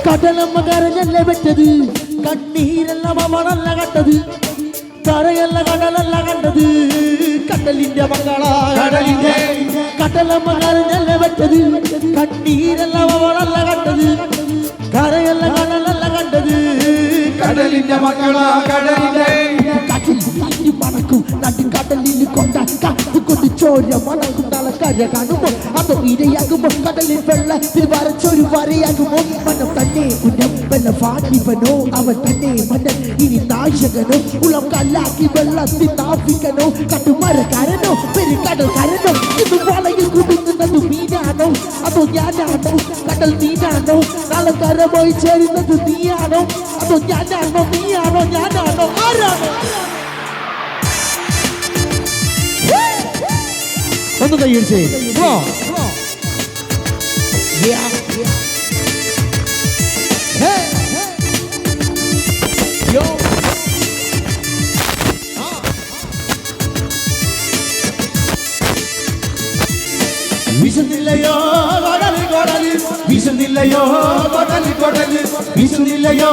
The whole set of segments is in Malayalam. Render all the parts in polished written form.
കടലമ്മ കരഞ്ഞല്ല വെച്ചത്, കണ്ണീരല്ല മണല്ല കണ്ടത്, കരയല്ല കടലല്ല കണ്ടത്, കടലിന്റെ മകളാ കടലിന്റെ. കടലമ്മ കരഞ്ഞല്ല വെച്ചത്, കണ്ണീരല്ല മണല്ല കണ്ടത്, കരയല്ല കടലല്ല കണ്ടത്, കടലിന്റെ മകളാ കടലിന്റെ. കടലിൽ മണക്കും നടുക്കടലിൽ കൊണ്ടാ ചോര മണക്കും കര കാണുമ്പോ അതോ ഇരയാകുമ്പോ കടലിൽ വെള്ളത്തിൽ വരച്ചൊരു വരയാകുമോ മനം തന്നെ ഉന്നമ്പല ഫാനിവനോ അവൻ തന്നെ മന്നൻ ഇനി നാശകനോ ഉളം കല്ലാക്കി വെള്ളത്തിൽ താപിക്കനോ കട്ടുമരക്കാരനോ പെരുകടൽക്കാരനോ ഇത് വളയിൽ കുടുങ്ങുന്നത് മീനാണോ അതോ ഞാനാണോ കടൽ മീനാണോ നാളെ കര പോയി ചേരുന്നത് നീയാണോ അതോ ഞാനാണോ നീയാണോ ഞാനാണോ ആരാണോ ഒന്ന് കൈയടിച്ചേ. വീശുന്നില്ലയോ കൊടലി കൊടലി, വീശുന്നില്ലയോ കൊടലി കൊടലി, വീശുന്നില്ലയോ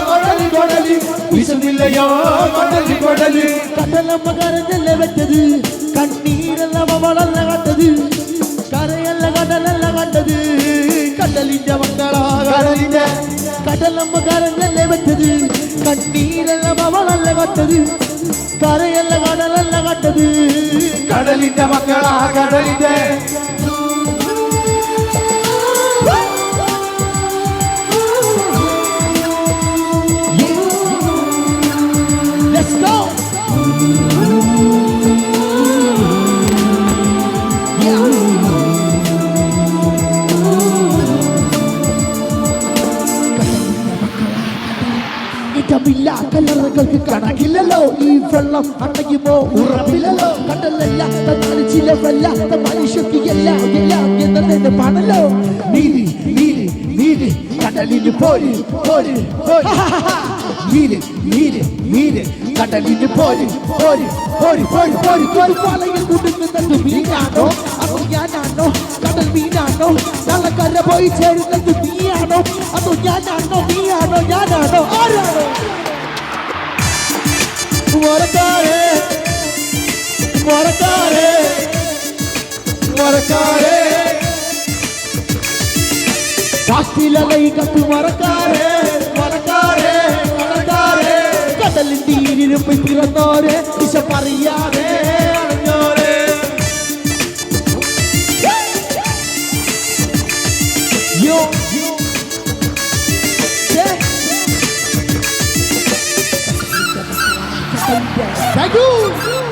കൊടലി കൊടലി, വീശുന്നില്ലയോ കൊടലി കൊടലി. കടലമ്മ കരഞ്ഞല്ല വെച്ചത്, കണ്ണീരല്ല മവളല്ല കണ്ടത്, കരയല്ല കടലല്ല കണ്ടത്, കടലിന്റെ മക്കളാ കടലിന്റെ. കടലമ്മ കരഞ്ഞല്ല വെച്ചത്, കണ്ണീരല്ല മവളല്ല കണ്ടത്, കരയല്ല കടലല്ല കണ്ടത്, കടലിന്റെ മക്കളാ കടലിന്റെ. Let's go. കല്ലറകൾക്ക് കണക്കില്ലല്ലോ, ഈ വെള്ളം അണയുമോ ഉറപ്പില്ലല്ലോ, കടലല്ല ചിലവല്ല മനുഷ്യക്ക് എല്ലാം എല്ലാം എന്നതിന്റെ പണല്ലോ. നീതി നീതി നീതി കടലിന് പോര് പോര് നീതി നീതി നീതി കടലിന് പോര് പോര് പോര് പോര് പോര് പോര്. പാലയിൽ കുടുങ്ങുന്നത് മീനാണോ അതോ ഞാനാണോ കടൽ മീനാണോ നാളെ കര പോയി ചേരുന്നത് നീയാണോ അതോ ഞാനാണോ നീയാണോ ഞാനാണോ ആരാണോ മറക്കാരേ മറക്കാരേ മറക്കാരേ കാട്ടിലകത്ത് മറക്കാരേ മറക്കാരേ മറക്കാരേ കടലിൻ തീരിരുമ്പ് പിറന്നോരെ ദിശ പറയാതെ അറിഞ്ഞോരേ. യോ Thank you.